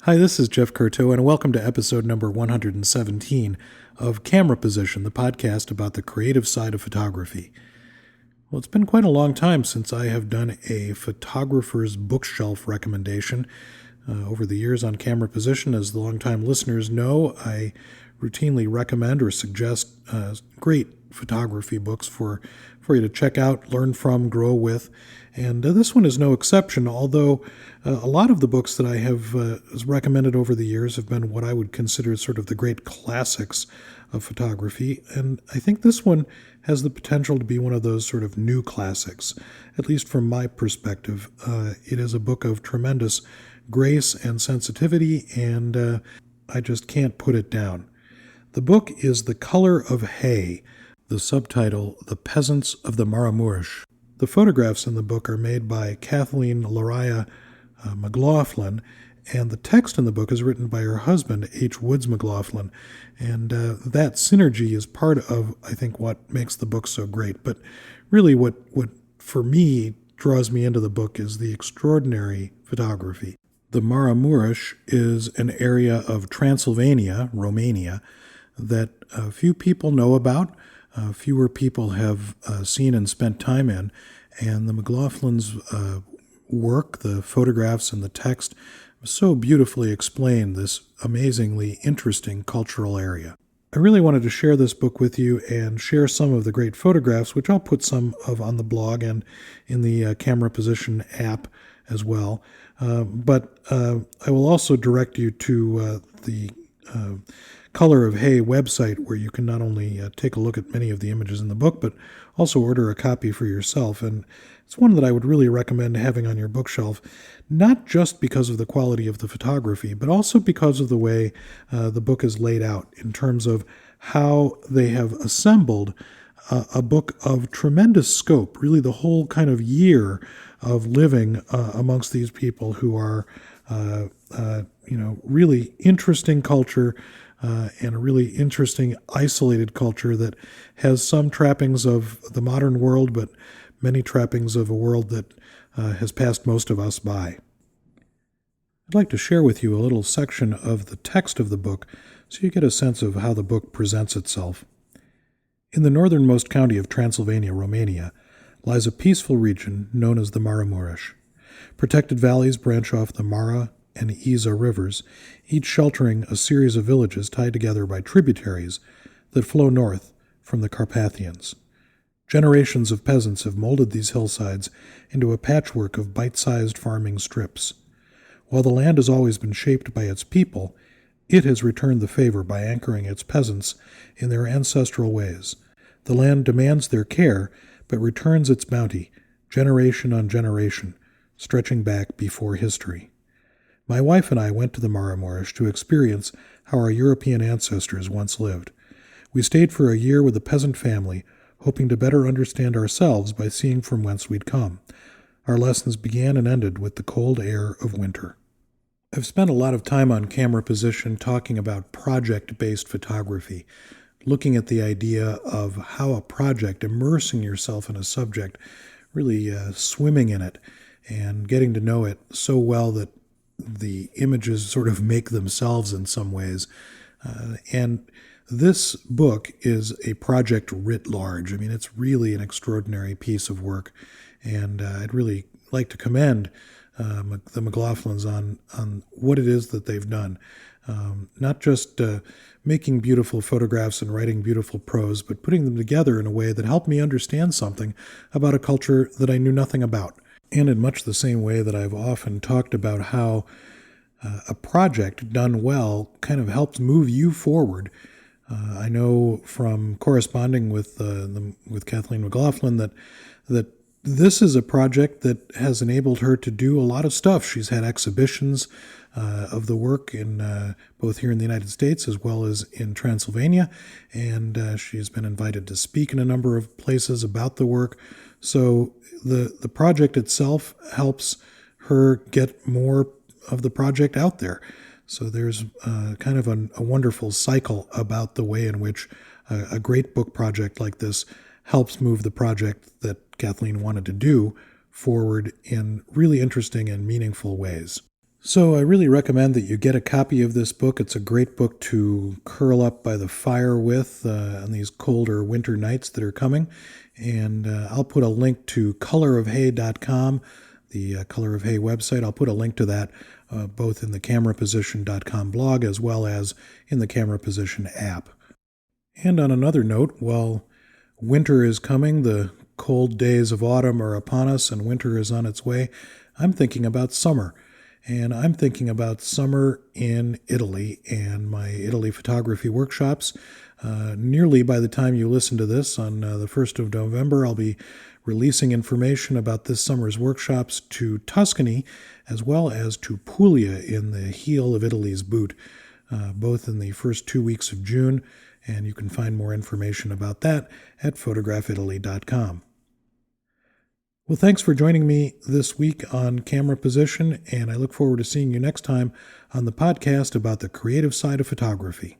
Hi, this is Jeff Curto, and welcome to episode number 117 of Camera Position, the podcast about the creative side of photography. Well, it's been quite a long time since I have done a photographer's bookshelf recommendation. Over the years on Camera Position, as the longtime listeners know, I routinely recommend or suggest great photography books for you to check out, learn from, grow with. And this one is no exception, although a lot of the books that I have recommended over the years have been what I would consider sort of the great classics of photography. And I think this one has the potential to be one of those sort of new classics, at least from my perspective. It is a book of tremendous grace and sensitivity, and I just can't put it down. The book is The Color of Hay, the subtitle, The Peasants of the Marramuresh. The photographs in the book are made by Kathleen Laraia McLaughlin, and the text in the book is written by her husband, H. Woods McLaughlin, and that synergy is part of, I think, what makes the book so great. But really what for me draws me into the book is the extraordinary photography. The Marramuresh is an area of Transylvania, Romania, that few people know about. Fewer people have seen and spent time in, and the McLaughlins' work, the photographs and the text, so beautifully explain this amazingly interesting cultural area. I really wanted to share this book with you and share some of the great photographs, which I'll put some of on the blog and in the Camera Position app as well. But I will also direct you to the Color of Hay website, where you can not only take a look at many of the images in the book, but also order a copy for yourself. And it's one that I would really recommend having on your bookshelf, not just because of the quality of the photography, but also because of the way the book is laid out in terms of how they have assembled a book of tremendous scope, really the whole kind of year of living amongst these people who are, really interesting culture, and a really interesting isolated culture that has some trappings of the modern world, but many trappings of a world that has passed most of us by. I'd like to share with you a little section of the text of the book so you get a sense of how the book presents itself. In the northernmost county of Transylvania, Romania, lies a peaceful region known as the Marramuresh. Protected valleys branch off the Mara and Iza rivers, each sheltering a series of villages tied together by tributaries that flow north from the Carpathians. Generations of peasants have molded these hillsides into a patchwork of bite-sized farming strips. While the land has always been shaped by its people, it has returned the favor by anchoring its peasants in their ancestral ways. The land demands their care, but returns its bounty, generation on generation, stretching back before history. My wife and I went to the Marramuresh to experience how our European ancestors once lived. We stayed for a year with a peasant family, hoping to better understand ourselves by seeing from whence we'd come. Our lessons began and ended with the cold air of winter. I've spent a lot of time on Camera Position talking about project-based photography, looking at the idea of how a project, immersing yourself in a subject, really swimming in it, and getting to know it so well that the images sort of make themselves in some ways. And this book is a project writ large. I mean, it's really an extraordinary piece of work. And I'd really like to commend the McLaughlins on what it is that they've done. Not just making beautiful photographs and writing beautiful prose, but putting them together in a way that helped me understand something about a culture that I knew nothing about. And in much the same way that I've often talked about how a project done well kind of helps move you forward. I know from corresponding with Kathleen McLaughlin that this is a project that has enabled her to do a lot of stuff. She's had exhibitions of the work in both here in the United States as well as in Transylvania, and she's been invited to speak in a number of places about the work. So the project itself helps her get more of the project out there. So there's kind of a wonderful cycle about the way in which a great book project like this helps move the project that Kathleen wanted to do forward in really interesting and meaningful ways. So I really recommend that you get a copy of this book. It's a great book to curl up by the fire with on these colder winter nights that are coming. And I'll put a link to colorofhay.com, the Color of Hay website. I'll put a link to that both in the cameraposition.com blog as well as in the Camera Position app. And on another note, while winter is coming, the cold days of autumn are upon us and winter is on its way, I'm thinking about summer. And I'm thinking about summer in Italy and my Italy photography workshops. Nearly by the time you listen to this on the 1st of November, I'll be releasing information about this summer's workshops to Tuscany as well as to Puglia in the heel of Italy's boot, both in the first 2 weeks of June. And you can find more information about that at photographitaly.com. Well, thanks for joining me this week on Camera Position, and I look forward to seeing you next time on the podcast about the creative side of photography.